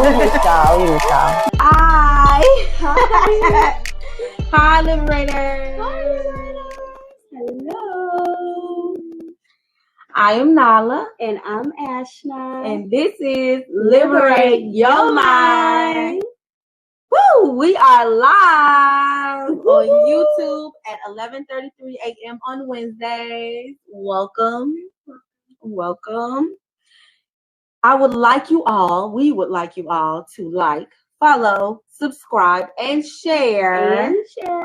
Hi. Hi, Liberators. Hello. I am Nala. And I'm Ashna. And this is Liberate Your Mind. Woo! We are live on YouTube at 11:33 a.m. on Wednesdays. Welcome. We would like you all to like, follow, subscribe, and share.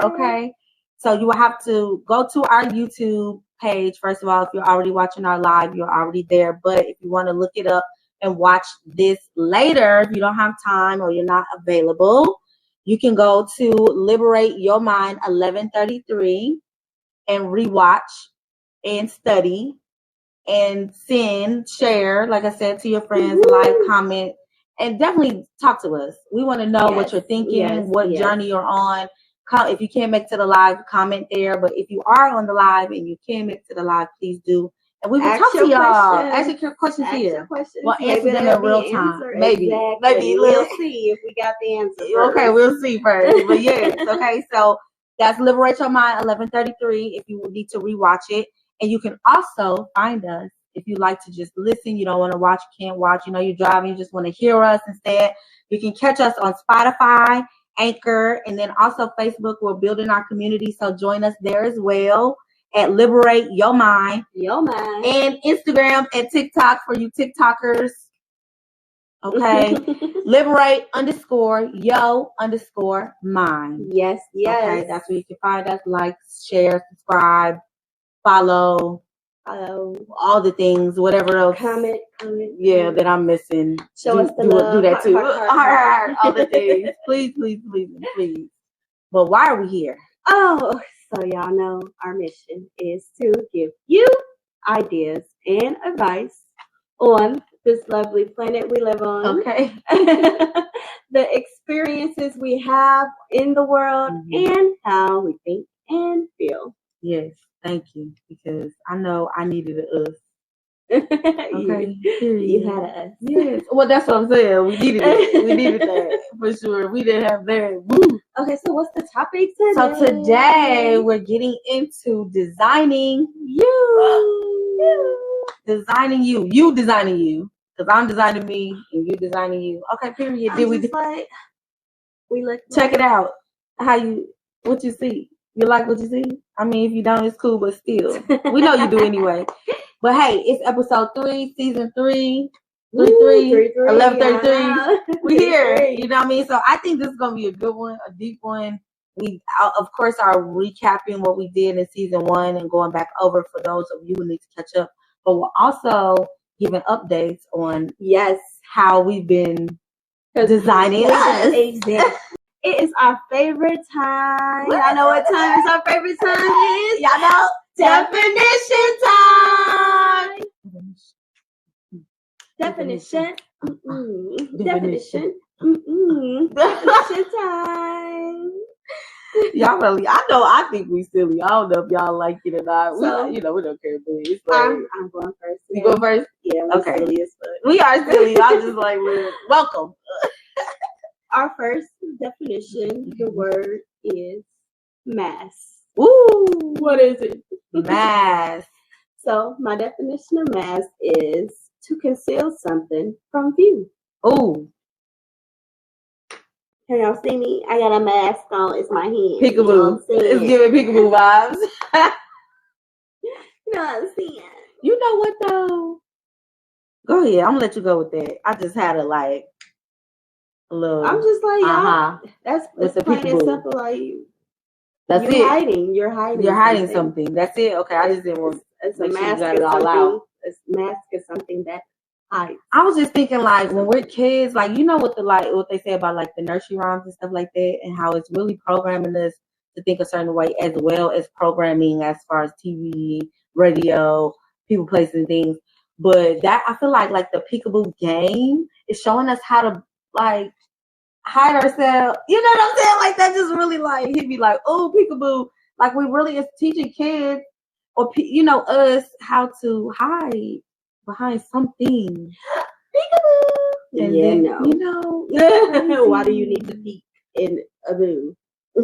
Okay. So you will have to go to our YouTube page. First of all, if you're already watching our live, you're already there. But if you want to look it up and watch this later, if you don't have time or you're not available, you can go to Liberate Your Mind 11:33 and rewatch and study and share, like I said, to your friends, like, comment, and definitely talk to us. We want to know what you're thinking, what journey you're on. If you can't make it to the live, comment there. But if you are on the live and you can make it to the live, please do. And we will talk to y'all. Ask your questions here. We'll answer them in real time. Maybe we'll see if we got the answer. Okay, we'll see first. But yes, okay. So that's Liberate Your Mind 11:33. If you need to rewatch it. And you can also find us if you like to just listen. You don't want to watch, you can't watch. You know, you're driving, you just want to hear us instead. You can catch us on Spotify, Anchor, and then also Facebook. We're building our community, so join us there as well at Liberate Your Mind. And Instagram and TikTok for you TikTokers. Okay. Liberate_yo_mind. Yes. Okay, that's where you can find us. Like, share, subscribe. Follow all the things, whatever else. Comment. Yeah, that I'm missing. Show us the love. Do that too. Heart. All the things. Please. But why are we here? Oh, so y'all know our mission is to give you ideas and advice on this lovely planet we live on. Okay. The experiences we have in the world and how we think and feel. Yes. Thank you, because I know I needed an us. Okay, you had an us. Yes. Well, that's what I'm saying. We needed it. We needed that for sure. We didn't have that. Woo. Okay, so what's the topic today? So today we're getting into designing you. Designing you. You designing you. Because I'm designing me and you designing you. Okay, period. We look. Check it out. What you see. You like what you see? I mean, if you don't, it's cool, but still. We know you do anyway. But hey, it's episode 3, season 3, 11:33. We here. You know what I mean? So I think this is going to be a good one, a deep one. We, of course, are recapping what we did in season 1 and going back over for those of you who need to catch up. But we're also giving updates on how we've been designing us. Exactly. It is our favorite time. Y'all know what time our favorite time is? Y'all know? Definition time. Definition. Definition time. Y'all really, I think we silly. I don't know if y'all like it or not. We don't care. But it's like, I'm going first. You go first? Yeah. Okay. Silly as fuck. We are silly. I'm just like, welcome. Our first definition, the word is mask. Ooh, what is it? Mask. So my definition of mask is to conceal something from view. Ooh. Can y'all see me? I got a mask on. It's my hand. Peekaboo. It's giving peekaboo vibes. You know what I'm saying? You know what though? Go ahead. I'm gonna let you go with that. I just had a little. I'm just like, that's plain and simple. Like, that's it. You're hiding. You're hiding something. That's it. Okay, I just didn't want. It's a mask. Got it all out. A mask is something that hides. I was just thinking, like, when we're kids, like, you know what they say about like the nursery rhymes and stuff like that, and how it's really programming us to think a certain way, as well as programming as far as TV, radio, people, places, and things. But that, I feel like the peekaboo game is showing us how to like hide ourselves. You know what I'm saying? Like, that just really like hit me like, oh, peekaboo. Like, we really is teaching kids or us how to hide behind something. Peekaboo. And yeah, then, no. you know, Why do you need to peek in a boo?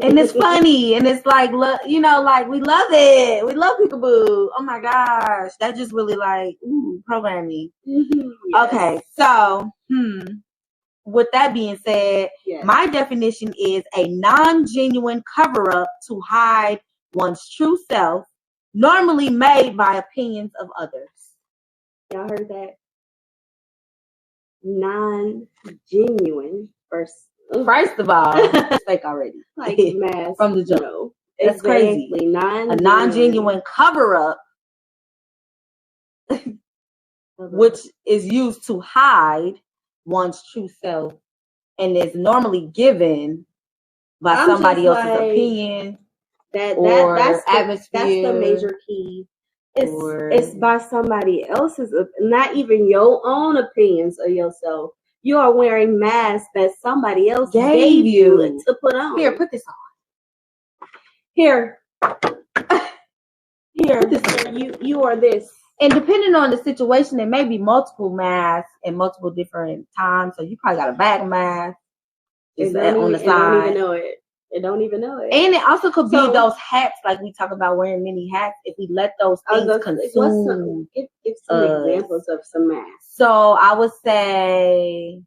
And it's funny, and it's like, you know, like we love it. We love Peekaboo. Oh my gosh, that just really like program me. Mm-hmm, yes. Okay, so with that being said, yes. My definition is a non-genuine cover-up to hide one's true self, normally made by opinions of others. Y'all heard that? Non-genuine First of all, fake already. Like mask from the jump. No. That's exactly. crazy. A non-genuine cover-up, which is used to hide one's true self and is normally given by somebody else's opinion or atmosphere. That's the major key. It's by somebody else's, not even your own opinions of yourself. You are wearing masks that somebody else gave you to put on. Here, put this on. Here. Put this on. You are this. And depending on the situation, there may be multiple masks in multiple different times. So you probably got a bag mask on the side. It don't even know it. And it also could be those hats, like we talk about wearing many hats. If we let those things consume, give some examples of some masks. So I would say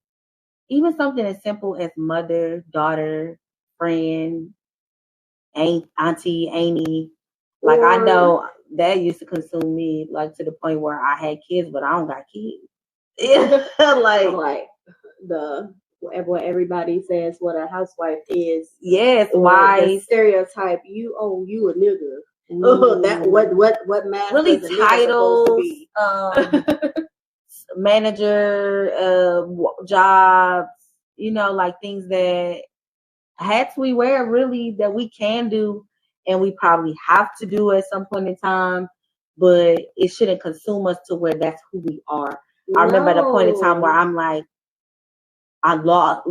even something as simple as mother, daughter, friend, auntie, Amy. Like I know that used to consume me, like to the point where I had kids, but I don't got kids. like what everybody says what a housewife is. Yes, why the stereotype you a nigga. That what mask really titles, manager, jobs, you know, like things that hats we wear really that we can do and we probably have to do at some point in time, but it shouldn't consume us to where that's who we are. No. I remember at a point in time where I'm like, I lost,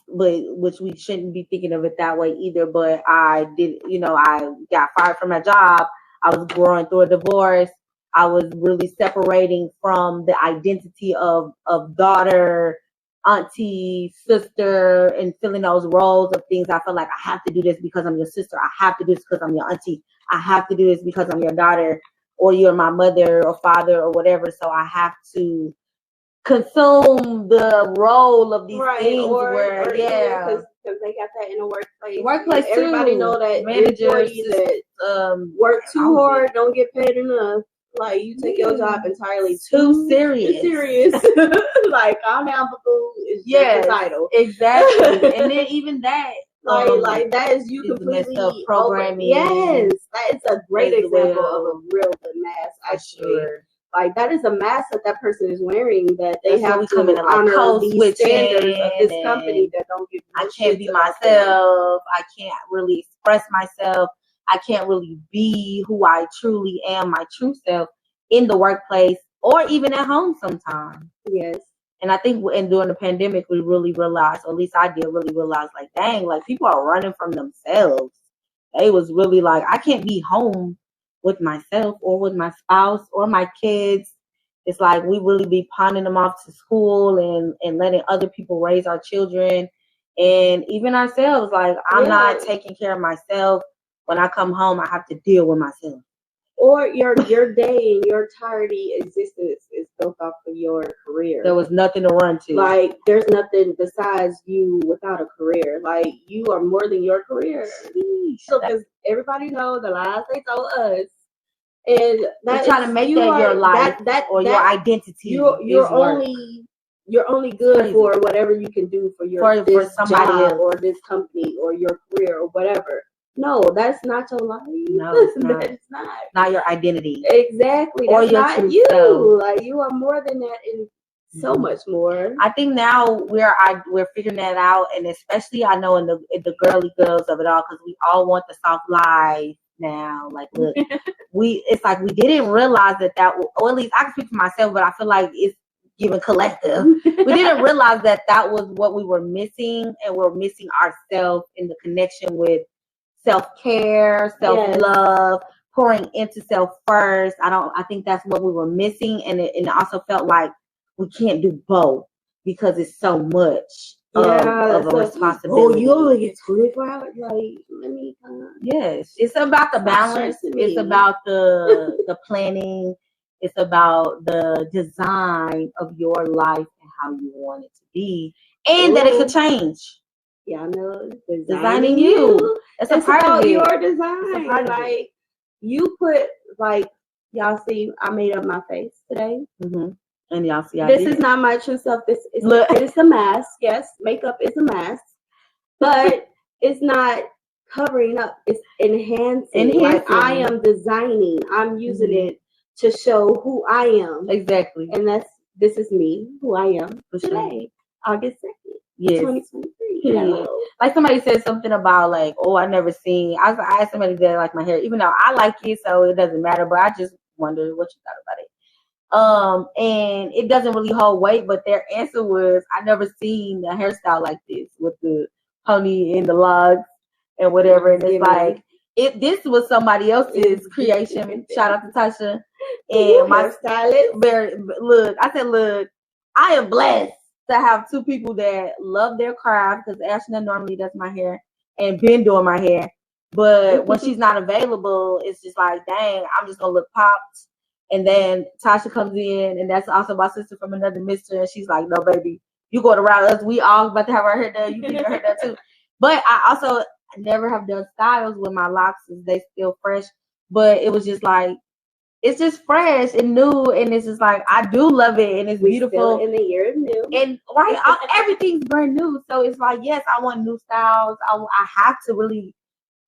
but which we shouldn't be thinking of it that way either. But I did, you know, I got fired from my job. I was going through a divorce. I was really separating from the identity of daughter, auntie, sister, and filling those roles of things. I feel like I have to do this because I'm your sister. I have to do this because I'm your auntie. I have to do this because I'm your daughter, or you're my mother or father or whatever. So I have to consume the role of these things because they got that in the workplace. Everybody know that managers that work too hard, don't get paid enough. Like you take your job entirely too serious. Like calm down, boo. Is just the title. Exactly. And then even that. Like that is you completely programming. Yes, that is a great example of a real good mask. Actually. Sure. Like that is a mask that person is wearing that they have to honor these standards of this company that don't give. I can't be myself. I can't really express myself. I can't really be who I truly am, my true self, in the workplace or even at home sometimes. Yes. And I think during the pandemic, we really realized, or at least I did really realize, like, dang, like people are running from themselves. They was really like, I can't be home with myself or with my spouse or my kids. It's like we really be pawning them off to school and letting other people raise our children and even ourselves. Like I'm not taking care of myself. When I come home, I have to deal with myself. Or your day and your entirety existence is built off of your career. There was nothing to run to. Like there's nothing besides you without a career. Like you are more than your career. So because everybody knows the lies they told us, and that's trying to make that your life or your identity. You're only good for whatever you can do for this somebody job or this company or your career or whatever. No, that's not your life. No, it's not. That's not. Not your identity. Exactly. That's or your not you. Self. Like you are more than that and so much more. I think now we're figuring that out, and especially I know in the girly girls of it all, because we all want the soft life now. Like look, it's like we didn't realize that, or at least I can speak for myself, but I feel like it's given collective. We didn't realize that was what we were missing, and we're missing ourselves in the connection with self-care, self-love, pouring into self first. I think that's what we were missing, and it also felt like we can't do both. because it's so much of a responsibility. You only get 24 hours. Like, let me. Yes, it's about the balance. It's about the planning. It's about the design of your life and how you want it to be, and that it could change. Yeah, I know. Designing you. It's a part of your design. Like, you put, like, y'all see, I made up my face today. Mm-hmm. And y'all see, this is not my true self. It is a mask. Yes, makeup is a mask, but it's not covering up. It's enhancing. Like, I am designing. I'm using it to show who I am. Exactly. And this is me, who I am today, August 2nd. Yes. 2023. Yeah. Like, somebody said something about, like, oh, I never seen. I asked somebody that like my hair, even though I like it, so it doesn't matter. But I just wondered what you thought about it. And it doesn't really hold weight, but their answer was, I never seen a hairstyle like this with the pony and the logs and whatever. And it's like, this was somebody else's creation. Shout out to Tasha and my stylist. Look, I am blessed to have two people that love their craft, because Ashna normally does my hair and been doing my hair. But when she's not available, it's just like, dang, I'm just gonna look popped. And then Tasha comes in, and that's also my sister from another mister, and she's like, no, baby, you go around us. We all about to have our hair done. You get your hair done too. But I also never have done styles with my locks. They still fresh. But it was just like, it's just fresh and new, and it's just like, I do love it, and it's beautiful. Still in the year of new, and everything's brand new. So it's like, yes, I want new styles. I have to really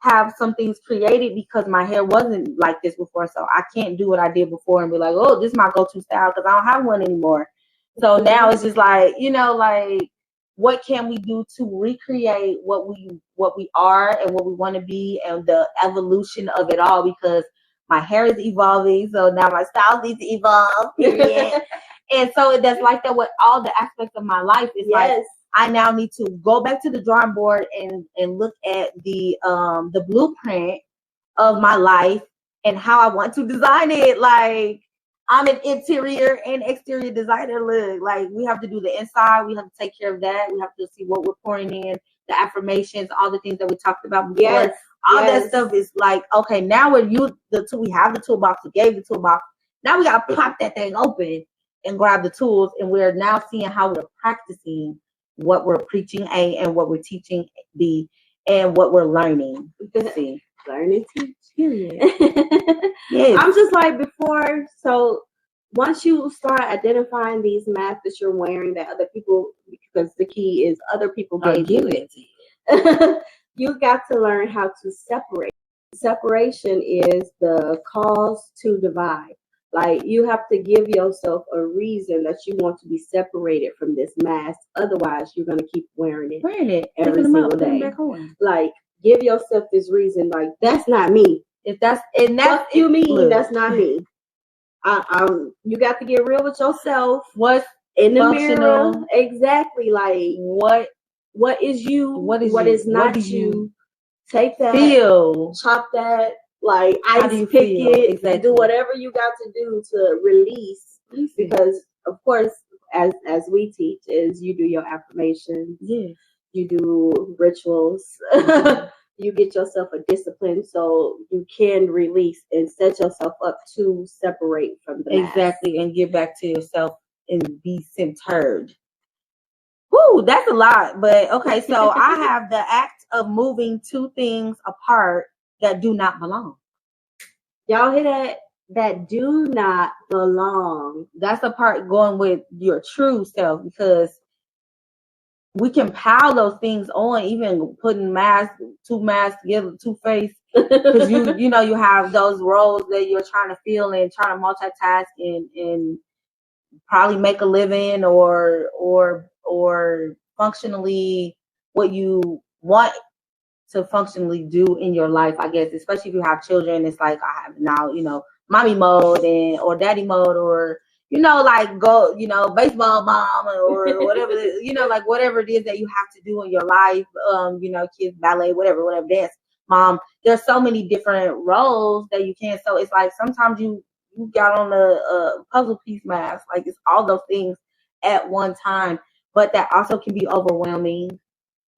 have some things created, because my hair wasn't like this before. So I can't do what I did before and be like, oh, this is my go-to style, because I don't have one anymore. So now it's just like, like, what can we do to recreate what we are and what we want to be, and the evolution of it all, because my hair is evolving, so now my style needs to evolve, period. And so that's like that with all the aspects of my life. It's like, I now need to go back to the drawing board and look at the blueprint of my life and how I want to design it. Like, I'm an interior and exterior designer. Look, like, we have to do the inside. We have to take care of that. We have to see what we're pouring in, the affirmations, all the things that we talked about before. Yes. All that stuff is like, okay, now we have the toolbox. We gave the toolbox. Now we got to pop that thing open and grab the tools. And we're now seeing how we're practicing what we're preaching A, and what we're teaching B, and what we're learning C. Learning, teach. Yes. I'm just like, before. So once you start identifying these masks that you're wearing that other people, because the key is other people gave you it. You got to learn how to separate. Separation is the cause to divide. Like, you have to give yourself a reason that you want to be separated from this mask. Otherwise, you're going to keep wearing it every single day. Like, give yourself this reason. Like, that's not me. That's you mean that's not me. You got to get real with yourself. What's in the mirror? Exactly. Like, what is you? What is not you? Take that, chop that, like, ice pick it, exactly. Do whatever you got to do to release. Because, of course, as we teach, is you do your affirmations, you do rituals, you get yourself a discipline so you can release and set yourself up to separate from the exactly mask. And get back to yourself and be centered. Woo, that's a lot. But okay, so I have the act of moving two things apart that do not belong. Y'all hear that? That do not belong. That's the part going with your true self, because we can pile those things on, even putting two masks together, two face, because you have those roles that you're trying to fill and trying to multitask and probably make a living or functionally what you want to functionally do in your life, I guess, especially if you have children. It's like, I have now, mommy mode or daddy mode, or, like, go, baseball mom or whatever, like whatever it is that you have to do in your life, kids, ballet, whatever, dance, mom. There's so many different roles that you can. So it's like, sometimes you got on a puzzle piece mask. Like, it's all those things at one time. but that also can be overwhelming,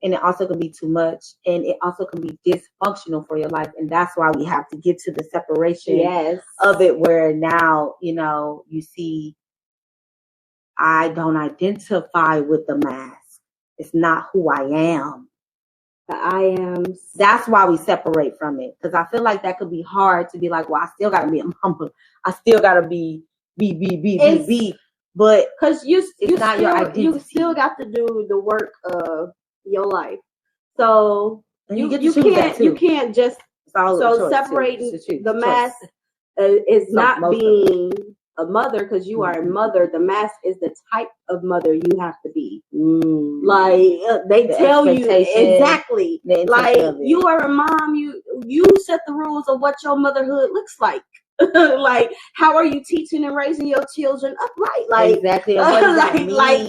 and it also can be too much, and it also can be dysfunctional for your life. And that's why we have to get to the separation of it, where now, you see, I don't identify with the mask. It's not who I am. I am. That's why we separate from it, because I feel like that could be hard to be like, well, I still gotta be a mama. I still gotta be. But because you not your identity. You still got to do the work of your life. So you can't just separating the mask is not being a mother, because you are a mother. The mask is the type of mother you have to be. Like they tell you exactly. Like you are a mom. You set the rules of what your motherhood looks like. Like how are you teaching and raising your children upright? Like exactly. Like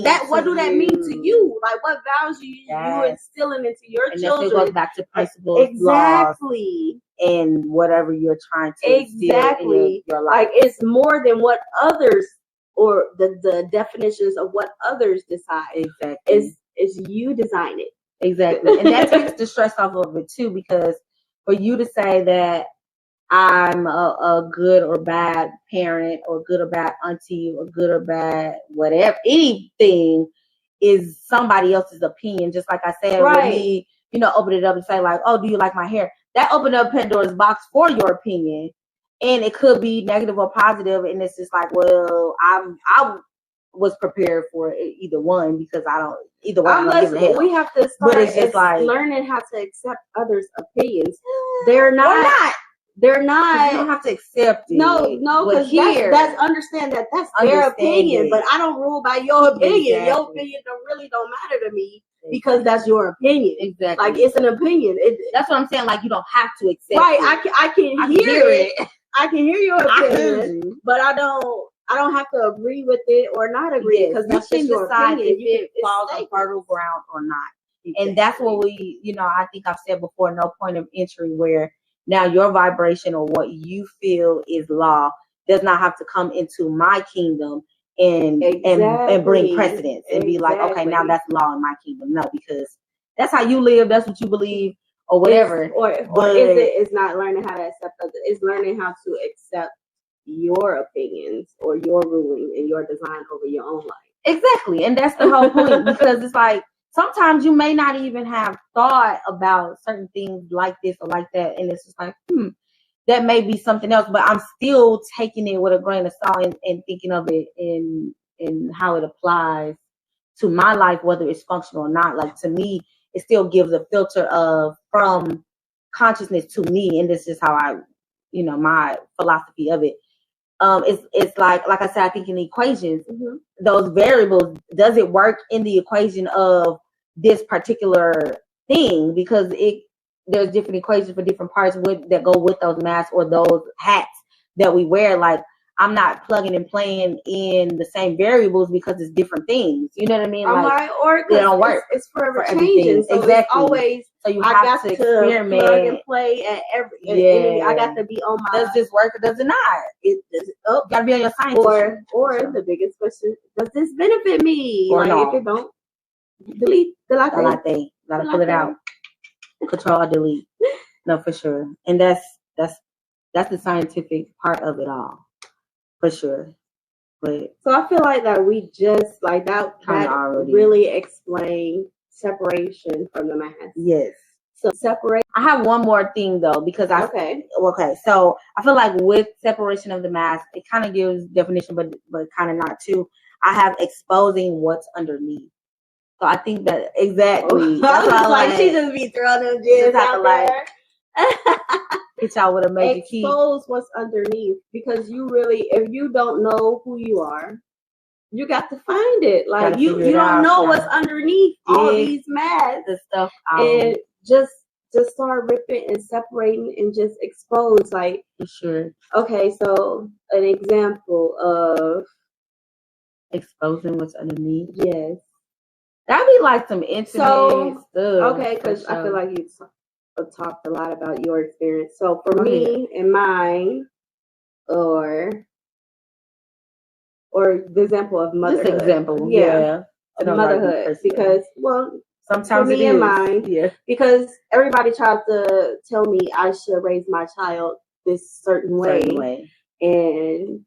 that. What do that mean to you? Like what values you instilling into your children? It goes back to principles, exactly, and whatever you're trying to exactly. Your life. Like it's more than what others, or the definitions of what others decide. Exactly. Is you design it. Exactly, and that takes the stress off of it too, because for you to say that I'm a good or bad parent, or good or bad auntie, or good or bad whatever, anything is somebody else's opinion. Just like I said, when we, open it up and say like, oh, do you like my hair? That opened up Pandora's box for your opinion, and it could be negative or positive. And it's just like, well, I was prepared for either one, because I don't either one. Unless we have to start, but it's just like learning how to accept others' opinions. They're not. You don't have to accept it. No, because that's understand that's their opinion, but I don't rule by your opinion. Exactly. Your opinion don't matter to me, because that's your opinion. Exactly. Like it's an opinion. That's what I'm saying. Like you don't have to accept it. I can hear it. I can hear your opinion, but I don't have to agree with it or not agree, because that's just your opinion. If it falls on fertile ground or not. Exactly. And that's what we, I think I've said before, no point of entry, where now your vibration or what you feel is law does not have to come into my kingdom and bring precedence and be like, okay, now that's law in my kingdom. No, because that's how you live. That's what you believe or whatever. It's not learning how to accept others. It's learning how to accept your opinions or your ruling and your design over your own life. Exactly. And that's the whole point, because it's like, sometimes you may not even have thought about certain things like this or like that. And it's just like, that may be something else, but I'm still taking it with a grain of salt and thinking of it in how it applies to my life, whether it's functional or not. Like to me, it still gives a filter of from consciousness to me. And this is how I, my philosophy of it. It's like I said, I think in equations, those variables, does it work in the equation of this particular thing? Because there's different equations for different parts that go with those masks or those hats that we wear. Like I'm not plugging and playing in the same variables, because it's different things. You know what I mean? Like they don't work. It's forever changing. So exactly. It's always. So you have to experiment, plug and play at every. Yeah. I got to be on my. Does this work or does it not? Got to be on your science. Or the biggest question: does this benefit me? Or no? If it don't, delete. Gotta pull it out. Control or delete. No, for sure. And that's the scientific part of it all, for sure. But so I feel like that we just like that really explain separation from the mask. Yes. So separate. I have one more thing though, because okay. So I feel like with separation of the mask, it kind of gives definition, but kind of not too. I have exposing what's underneath. So I think that exactly. That's like she just be throwing them gems out there. Hit y'all with a major key. Expose what's underneath, because you really, if you don't know who you are, you got to find it. Like you don't know what's underneath all these masks, the stuff, and just start ripping and separating and just expose. Like for sure. Okay, so an example of exposing what's underneath. Yes. That'd be like some intimate stuff. Okay, because I feel like you talked a lot about your experience. So for me and mine, or the example of motherhood. This example, yeah. motherhood because, well, sometimes for me and mine, yeah, because everybody tried to tell me I should raise my child this certain way. And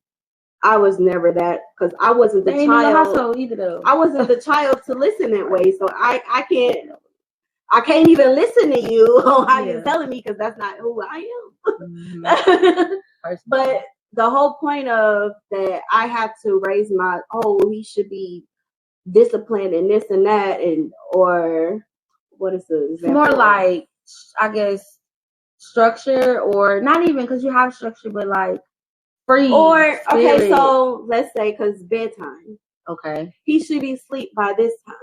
I was never that because I wasn't the child either, though. I wasn't the child to listen that way, so I can't even listen to you on how you're telling me because that's not who I am. Mm-hmm. But the whole point of that, I had to raise my he should be disciplined and this and that, and or what is the example? More like, I guess, structure, or not even because you have structure, but like free. Or okay, so let's say because bedtime. Okay, he should be asleep by this time.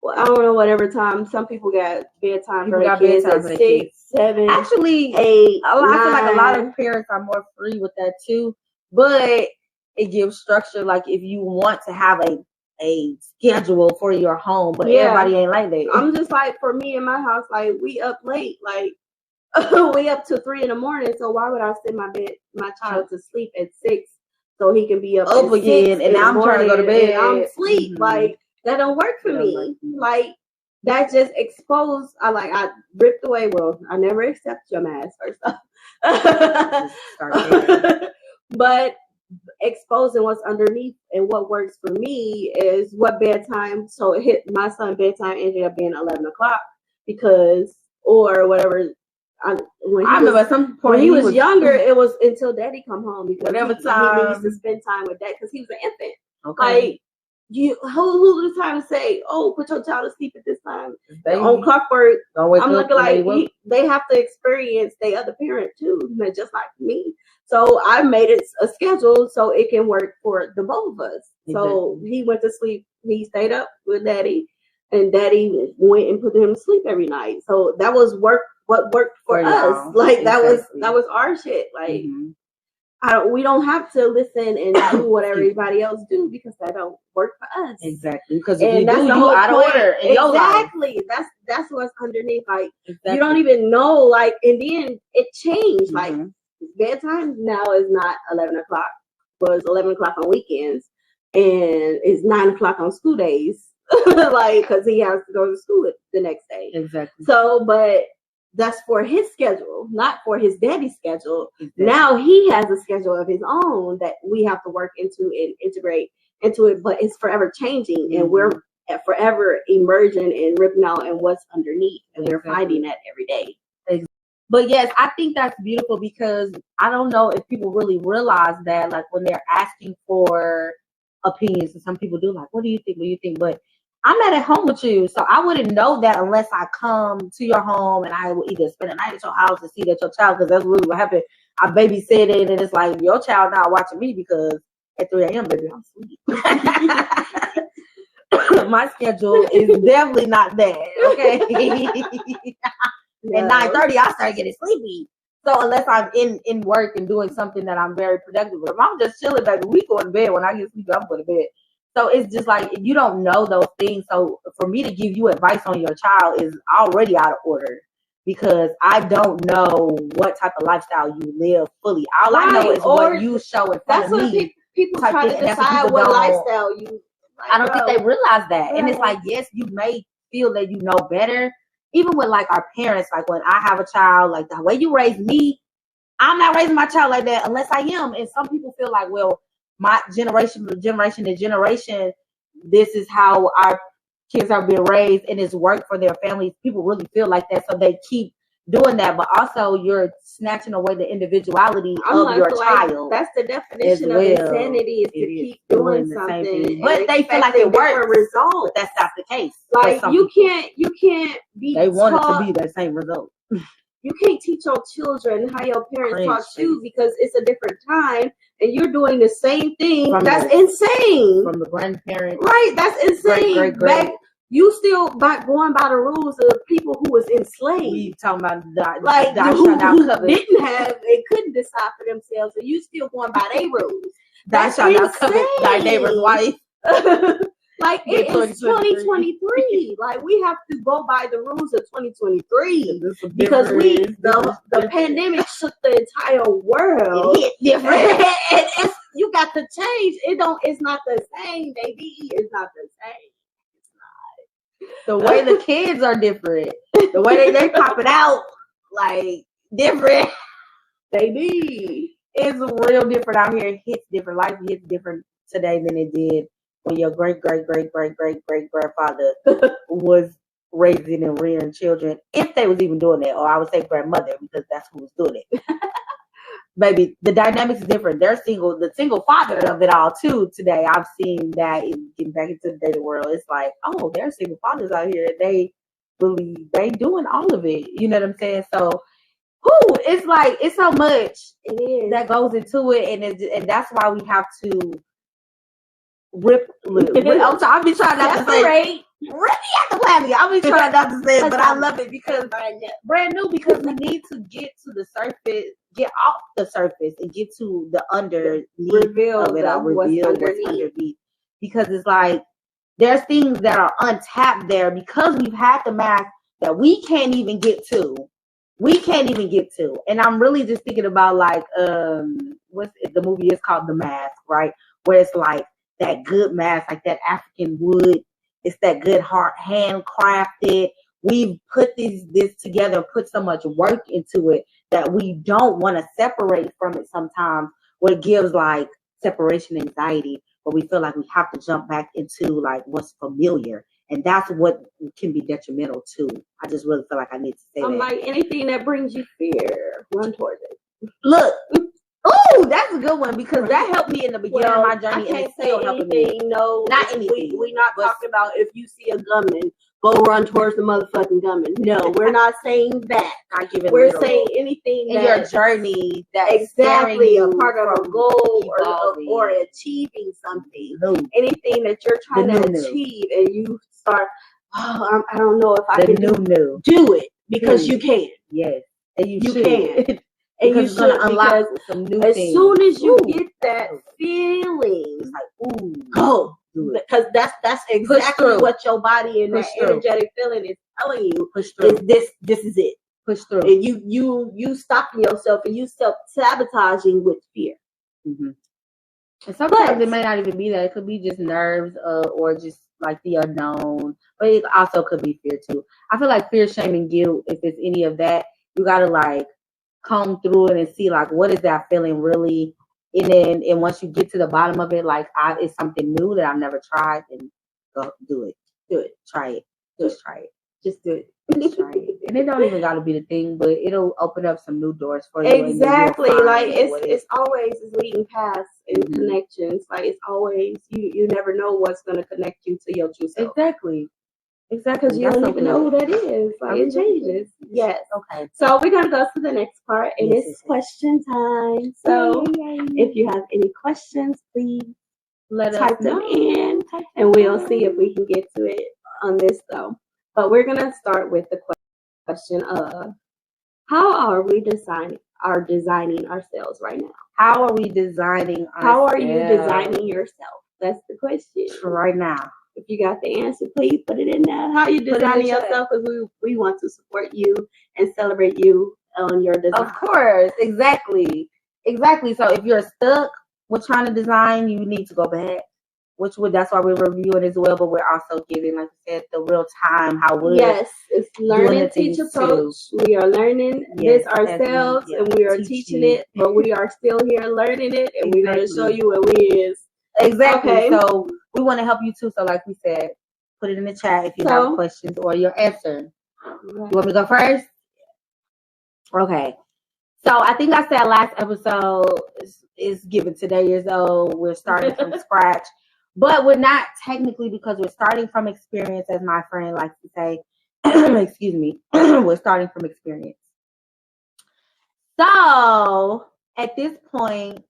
Well, I don't know whatever time. Some people got bedtime for their kids at 6, 7, actually 8. I feel like a lot of parents are more free with that too, but it gives structure. Like if you want to have a schedule for your home, but everybody ain't like that. I'm just like, for me in my house, like we up late, like we up to 3 a.m. So why would I send my child to sleep at 6 so he can be up again? And now I'm trying to go to bed. And I'm asleep. Mm-hmm. Like that don't work for me. Like that just exposed. I ripped away. Well, I never accept your mask first off. But exposing what's underneath and what works for me is what bedtime. So it hit my son bedtime ended up being 11 o'clock because or whatever. Remember at some point when he was younger, it was until daddy come home because he needs to spend time with dad because he was an infant. Okay. Like who's the time to say, put your child to sleep at this time on clockwork? I'm looking like they have to experience the other parent too, just like me. So I made it a schedule so it can work for the both of us. Exactly. So he went to sleep. He stayed up with daddy, and daddy went and put him to sleep every night. So that was what worked for us. Like that was our shit. Like we don't have to listen and do what everybody else do because that don't work for us. Exactly. Because if that's the whole out of order in your life. That's what's underneath. Like you don't even know. Like and then it changed. Like bedtime now is not 11 o'clock, but it's 11 o'clock on weekends, and it's 9 o'clock on school days. Like because he has to go to school the next day. Exactly. So, but that's for his schedule, not for his daddy's schedule. Exactly. Now he has a schedule of his own that we have to work into and integrate into it, but it's forever changing, and we're forever emerging and ripping out and what's underneath, and we're finding that every day. But yes, I think that's beautiful because I don't know if people really realize that, like when they're asking for opinions, and some people do, like, what do you think? What do you think? But I'm not at home with you, so I wouldn't know that unless I come to your home and I will either spend a night at your house and see that your child, because that's really what happened. I babysit it, and it's like your child not watching me because at 3 a.m., baby, I'm asleep. My schedule is definitely not that, okay? At 9:30, I start getting sleepy. So unless I'm in work and doing something that I'm very productive with, if I'm just chilling, baby, we go to bed. When I get sleepy, I'm going to bed. So it's just like you don't know those things. So for me to give you advice on your child is already out of order because I don't know what type of lifestyle you live fully. All I know is what you show in front of me. That's what people try to decide what lifestyle you. Like, I don't think they realize that. And it's like, yes, you may feel that you know better. Even with like our parents, like when I have a child, like the way you raise me, I'm not raising my child like that unless I am. And some people feel like, well, my generation to generation, this is how our kids are being raised and it's worked for their families. People really feel like that, so they keep doing that. But also, you're snatching away the individuality of your child. That's the definition of insanity: is to keep doing something, but they feel like it works. But that's not the case. Like you can't be. They want it to be that same result. You can't teach your children how your parents taught you because it's a different time and you're doing the same thing. That's insane. From the grandparents. Right, that's insane. Great. You still going by the rules of people who was enslaved. We talking about who didn't have and couldn't decide for themselves, and you still going by their rules. Thou shalt not covet thy neighbor's wife. Like it is 2023. Like we have to go by the rules of 2023 because the pandemic shook the entire world. It hit different. You got to change. It's not the same, baby. It's not the same. The way the kids are different. The way they pop it out, like, different. They be. It's real different out here. It hits different. Life hits different today than it did when your great grandfather was raising and rearing children, if they was even doing that, or I would say grandmother, because that's who was doing it. Baby, the dynamics is different. The single father of it all too. Today, I've seen that getting back into the dating world. It's like, oh, there are single fathers out here. They believe they doing all of it. You know what I'm saying? So, it's like it's so much it is that goes into it, and that's why we have to rip. I'll be trying not to say rip the planet. I'll be trying not to say it, but I love it because brand new. Because we need to get to the surface, get off the surface, and get to the underneath reveal of it. Reveal what's underneath. Because it's like there's things that are untapped there because we've had the math that we can't even get to. And I'm really just thinking about like the movie is called The Mask, right? Where it's like that good mask, like that African wood. It's that good heart handcrafted. We've put this together, put so much work into it that we don't want to separate from it sometimes, where it gives like separation anxiety, where we feel like we have to jump back into like what's familiar. And that's what can be detrimental too. I just really feel like I need to say that. Like anything that brings you fear, run towards it. Look, oh, that's a good one because that helped me in the beginning of my journey. I can't say anything. No, not anything. We're not talking about if you see a gunman, go run towards the motherfucking gunman. No, we're not saying that. We're saying anything in your journey that exactly a part of a goal or achieving something. Anything that you're trying to achieve, and you start. Oh, I don't know if I can do it because you can. Yes, and you can. And you should unlock some new things. As soon as you get that feeling, it's like, ooh, go. Because that's exactly what your body and that energetic feeling is telling you. Push through. This is it. Push through. And you stopping yourself and you self-sabotaging with fear. Mm-hmm. And sometimes it may not even be that. It could be just nerves or just like the unknown. But it also could be fear too. I feel like fear, shame, and guilt, if it's any of that, you gotta like comb through it and see like what is that feeling really. And once you get to the bottom of it, like it's something new that I've never tried, and go do it. Try it. Just try it. Just do it. Just try it. And it don't even gotta be the thing, but it'll open up some new doors for you. Exactly. Like it's always leading paths and connections. Like it's always you never know what's gonna connect you to your true self. Exactly. Because you don't even know who that is. Like it changes. Yes. Okay. So we're gonna go to the next part, and it's question time. So if you have any questions, please type them in, and we'll see if we can get to it on this though. But we're gonna start with the question of how are we designing ourselves right now? How are we designing ourselves? How are you designing yourself? That's the question. Right now. If you got the answer, please put it in there. How are you designing yourself? Because we want to support you and celebrate you on your design. Of course. Exactly. So if you're stuck with trying to design, you need to go back. That's why we're reviewing as well, but we're also giving, like I said, the real time yes, it's learn teach approach. We are learning this ourselves and we are teaching it, but we are still here learning it, and we're going to show you what we is. Exactly. Okay. So we want to help you too. So like we said, put it in the chat if you have questions or your answer. You want me to go first? Okay. So I think I said last episode is given today years old. We're starting from scratch. But we're not technically, because we're starting from experience, as my friend likes to say. Excuse me. We're starting from experience. So at this point,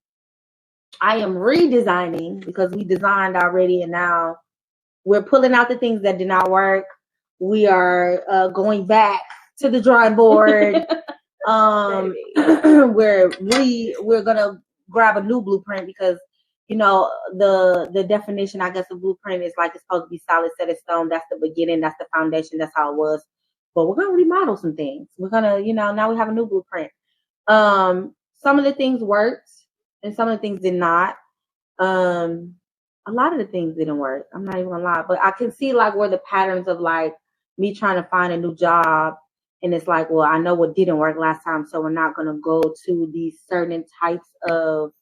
I am redesigning because we designed already, and now we're pulling out the things that did not work. We are going back to the drawing board. We're gonna grab a new blueprint because, you know, the definition, I guess, of blueprint is like it's supposed to be solid, set in stone. That's the beginning. That's the foundation. That's how it was. But we're going to remodel some things. We're going to, now we have a new blueprint. Some of the things worked and some of the things did not. a lot of the things didn't work. I'm not even gonna lie, but I can see like where the patterns of like me trying to find a new job, and it's like, well, I know what didn't work last time, so we're not gonna go to these certain types of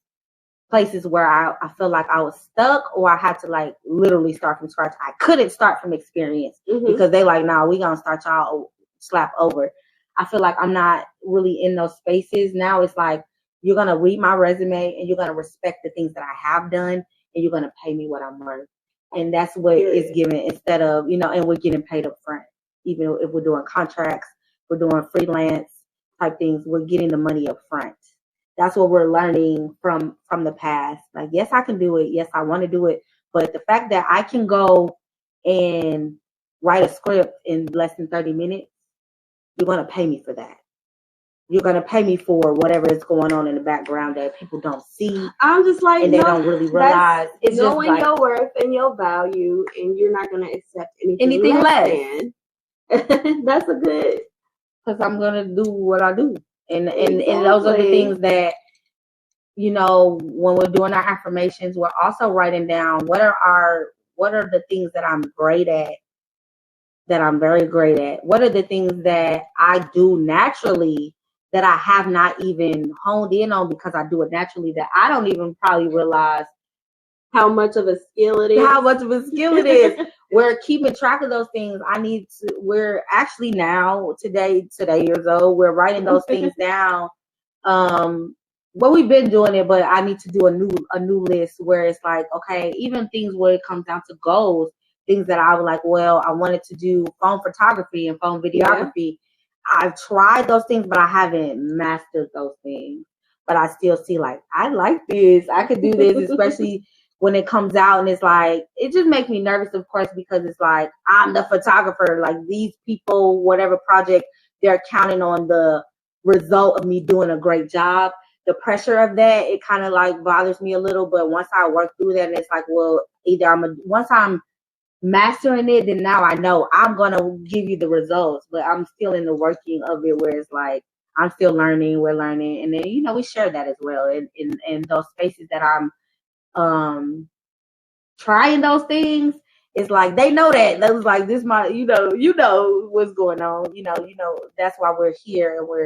places where I feel like I was stuck, or I had to like literally start from scratch. I couldn't start from experience because they like, nah, we gonna start y'all slap over. I feel like I'm not really in those spaces now. It's like, you're going to read my resume and you're going to respect the things that I have done, and you're going to pay me what I'm worth. And that's what it's given, instead of, and we're getting paid up front. Even if we're doing contracts, we're doing freelance type things, we're getting the money up front. That's what we're learning from the past. Like, yes, I can do it. Yes, I want to do it. But the fact that I can go and write a script in less than 30 minutes, you're going to pay me for that. You're going to pay me for whatever is going on in the background that people don't see. I'm just like, and they don't really realize. It's knowing just like, your worth and your value, and you're not going to accept anything less. That's a good. Because I'm going to do what I do. And those are the things that, when we're doing our affirmations, we're also writing down what are the things that I'm great at, that I'm very great at. What are the things that I do naturally that I have not even honed in on because I do it naturally, that I don't even probably realize how much of a skill it is. We're keeping track of those things. We're actually now, today years old, we're writing those things down. Well, we've been doing it, but I need to do a new list where it's like, okay, even things where it comes down to goals, things that I was like, well, I wanted to do phone photography and phone videography. Yeah. I've tried those things, but I haven't mastered those things. But I still see like, I like this. I could do this, especially when it comes out. And it's like, it just makes me nervous, of course, because it's like, I'm the photographer. Like, these people, whatever project, they're counting on the result of me doing a great job. The pressure of that, it kind of like bothers me a little. But once I work through that, and it's like, well, once I'm mastering it, then now I know I'm gonna give you the results. But I'm still in the working of it, where it's like I'm still learning, we're learning, and then we share that as well in those spaces that I'm trying those things. It's like they know that was like this my what's going on, that's why we're here, and we're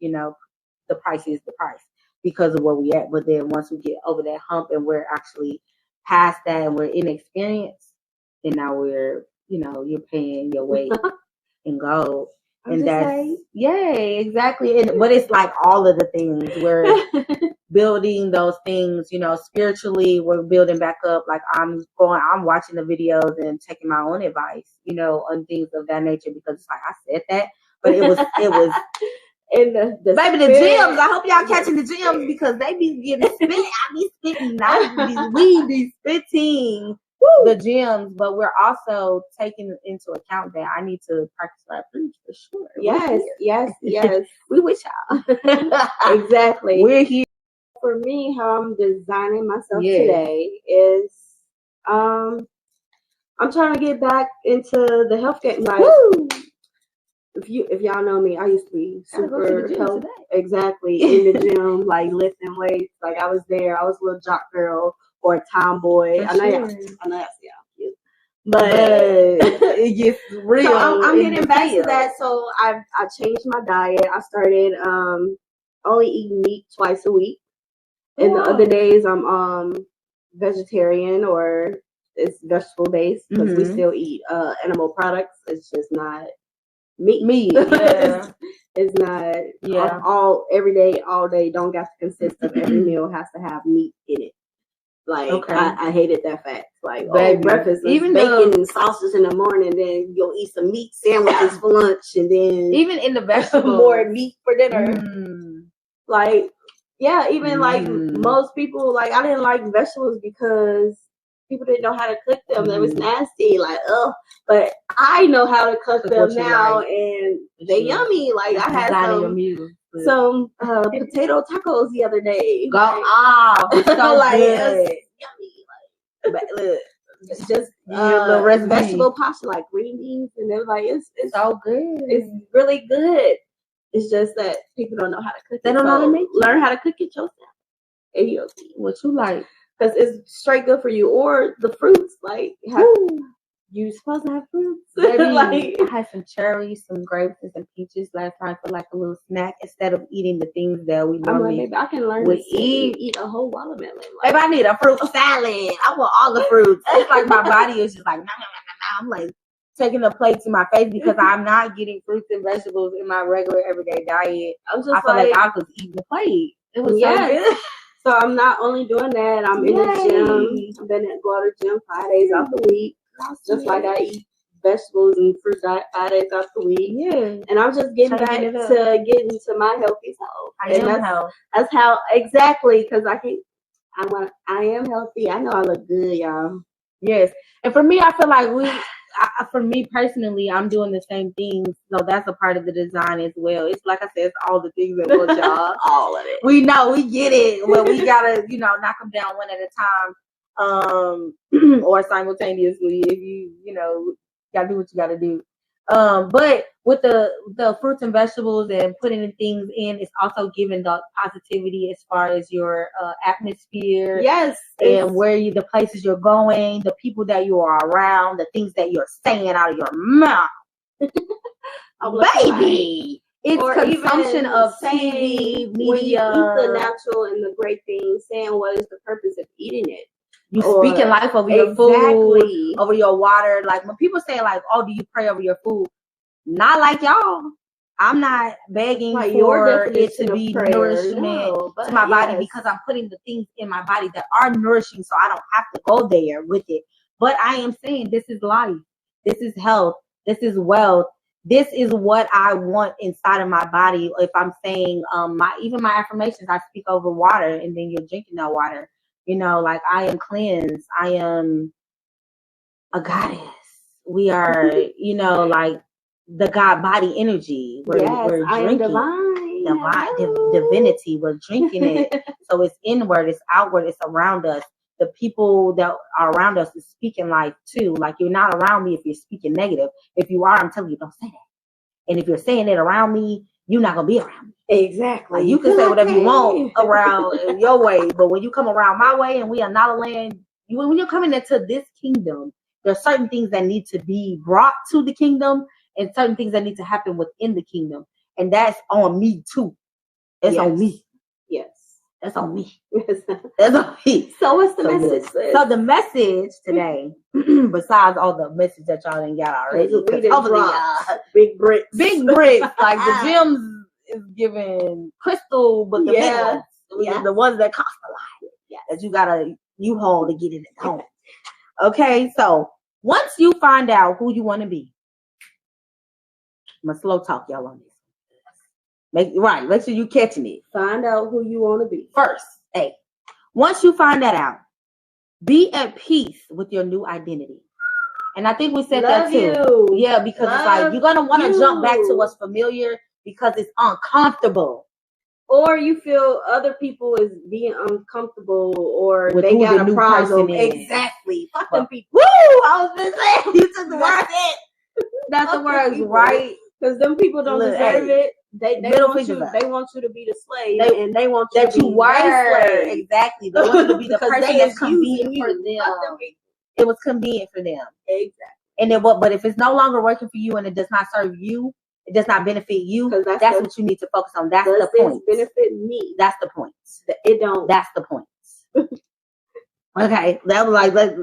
the price is the price because of where we at. But then once we get over that hump and we're actually past that and we're in experience, and now we're, you're paying your weight in gold. And that's, exactly. But it's like all of the things. We're building those things, spiritually, we're building back up. Like I'm watching the videos and taking my own advice, on things of that nature, because it's like, I said that, but it was in the baby, the gyms. I hope y'all catching the gyms, because they be getting spit. I be spitting. We be spitting the gyms, but we're also taking into account that I need to practice what I preach for sure. Yes. We with y'all. Exactly. We're here. For me, how I'm designing myself today is I'm trying to get back into the healthcare. Like, if y'all know me, I used to be super healthy. Exactly. In the gym, like lifting weights. Like I was there. I was a little jock girl or a tomboy. I know y'all see how cute. But it gets real. So I'm getting back to that. So I changed my diet. I started only eating meat twice a week. And the other days I'm vegetarian, or it's vegetable based, because we still eat animal products. It's just not meat. Yeah. It's not all every day, all day. Don't got to consist of every meal has to have meat in it. Like I hated that fact. Like breakfast, even bacon and sausages in the morning, then you'll eat some meat sandwiches for lunch, and then even in the vegetables, more meat for dinner. Like like most people, like I didn't like vegetables because people didn't know how to cook them. It was nasty, like but I know how to cook them now, and they're yummy. Like I had some potato tacos the other day. Go off, it's so like good. It's yummy. Like it's just vegetable pasta, like green beans, and they're like it's so good. It's really good. It's just that people don't know how to cook it. They don't know how to make it. Learn how to cook it yourself. What you like? because it's straight good for you. Or the fruits, like you're supposed to have fruits. Like, I had some cherries, some grapes, and some peaches last night for like a little snack instead of eating the things that we normally. Maybe I can learn to eat a whole watermelon. Like, if I need a fruit salad, I want all the fruits. It's like my body is just like, nah. I'm like taking a plate to my face because I'm not getting fruits and vegetables in my regular everyday diet. I feel like I was eating the plate. It was so good. So I'm not only doing that, I'm in the gym. I've been going to the gym 5 days out the week. Just like I eat vegetables and fruits 5 days out the week. Yeah. And I'm just getting back to getting to my healthy self. That's how exactly, because I am healthy. I know I look good, y'all. Yes. And for me, I feel like for me personally, I'm doing the same things. So that's a part of the design as well. It's like I said, it's all the things that will y'all. All of it. We know, we get it. Well, we gotta, knock them down one at a time. Or simultaneously, if you gotta do what you gotta do. But with the fruits and vegetables and putting the things in, it's also giving the positivity as far as your atmosphere. Yes. And the places you're going, the people that you are around, the things that you're saying out of your mouth. Baby. It's or consumption of TV, media. When you eat the natural and the great things, saying what is the purpose of eating it? You speaking life over your food, over your water. Like when people say like, oh, do you pray over your food? Not like y'all. I'm not begging for it to be nourishment to my body because I'm putting the things in my body that are nourishing so I don't have to go there with it. But I am saying this is life. This is health. This is wealth. This is what I want inside of my body. If I'm saying my affirmations, I speak over water and then you're drinking that water. Like I am cleansed. I am a goddess. We are, like the God body energy. We're drinking divinity. We're drinking it. So it's inward, it's outward, it's around us. The people that are around us is speaking life too. Like you're not around me if you're speaking negative. If you are, I'm telling you, don't say that. And if you're saying it around me, you're not gonna be around me. Exactly. Like you can say whatever you want around your way, but when you come around my way and we are not a land, when you're coming into this kingdom, there are certain things that need to be brought to the kingdom and certain things that need to happen within the kingdom. And that's on me too. It's on me. Yes. That's on me. That's on me. So what's the message? So the message today, besides all the message that y'all didn't got already, big bricks. Like the gems is giving crystal, but the big ones, the ones that cost a lot, that you gotta U-Haul to get it at home. Okay, so once you find out who you want to be, I'm gonna slow talk y'all on this. Make sure you catching it. Find out who you want to be first. Hey, once you find that out, be at peace with your new identity. And I think we said that too. Yeah, because it's like you're gonna want to jump back to what's familiar because it's uncomfortable. Or you feel other people is being uncomfortable, or with they got a problem. Exactly. Fuck them people. Woo! I was gonna say you took the word. That's the words, right? Because them people don't deserve it. They want you to be the slave, and they want you to be slave. Exactly. They want you to be the person that's convenient for them. It was convenient for them. Exactly. And but if it's no longer working for you and it does not serve you, it does not benefit you, that's what you need to focus on. That's the point. Benefit me. That's the point. It don't. That's the point. Okay. That was like, let's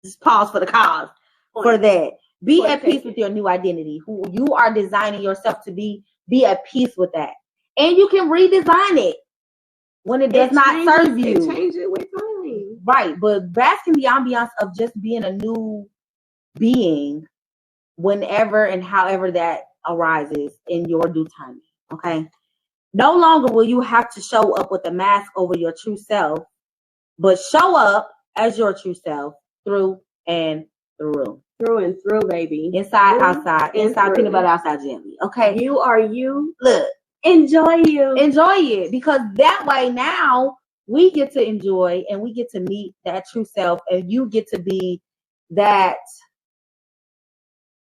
just pause for the cause for that. Be at peace with your new identity, who you are designing yourself to be. Be at peace with that. And you can redesign it when it does not serve you. Change it with time. Right. But bask in the ambiance of just being a new being whenever and however that arises in your due time. Okay. No longer will you have to show up with a mask over your true self, but show up as your true self through and through. Through and through, baby. Inside, outside. Inside peanut butter, outside jelly. Okay. You are you. Look. Enjoy you. Enjoy it. Because that way now we get to enjoy and we get to meet that true self, and you get to be that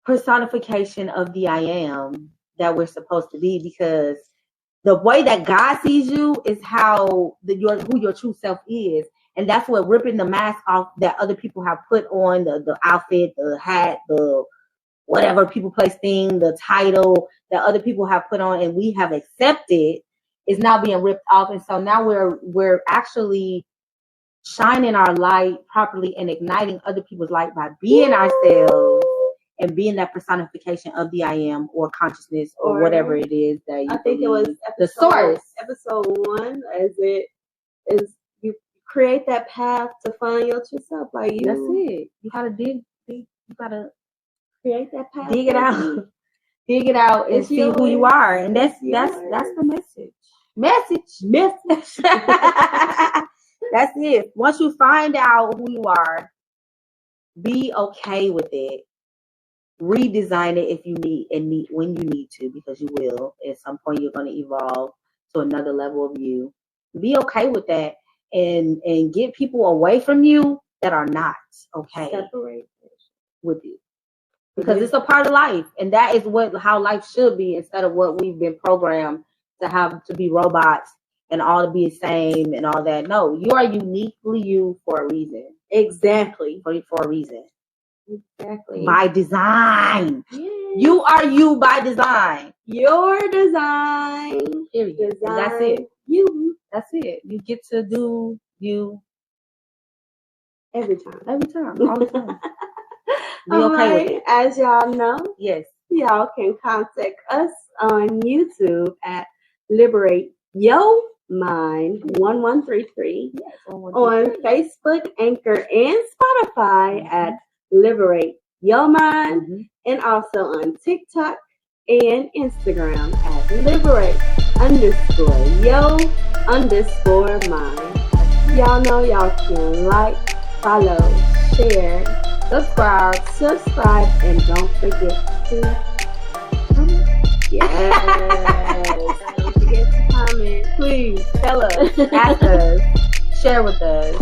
personification of the I am that we're supposed to be, because the way that God sees you is who your true self is. And that's what ripping the mask off that other people have put on, the outfit, the hat, the whatever people place thing, the title that other people have put on and we have accepted is now being ripped off. And so now we're actually shining our light properly and igniting other people's light by being ourselves and being that personification of the I am or consciousness or whatever it is that you I think it was the source. Episode 1, as it is, you create that path to find yourself. Like you, that's it. You gotta dig. You gotta create that path. Dig it out. Dig it out and see who you are. And that's the message. Message. That's it. Once you find out who you are, be okay with it. Redesign it if you need when you need to, because you will. At some point you're going to evolve to another level of you. Be okay with that and get people away from you that are not okay. Separate with you. Because it's a part of life. And that is how life should be, instead of what we've been programmed to have to be robots and all to be the same and all that. No, you are uniquely you for a reason. Exactly. For a reason. Exactly. By design. Yes. You are you by design. Your design. Period. Design. That's it. You. That's it. You get to do you every time. All the time. Be all okay right. with it. As y'all know, yes, y'all can contact us on YouTube at Liberate Yo Mind 1133. Yes, on Facebook, Anchor, and Spotify at Liberate Yo Mind, and also on TikTok and Instagram at Liberate_Yo_Mind. Y'all know y'all can like, follow, share, subscribe, and don't forget to comment. Yes. Don't forget to comment. Please tell us, ask us, share with us.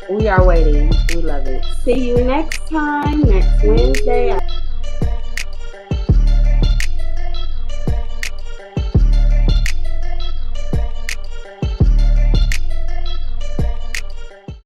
We are waiting. We love it. See you next time, next Wednesday.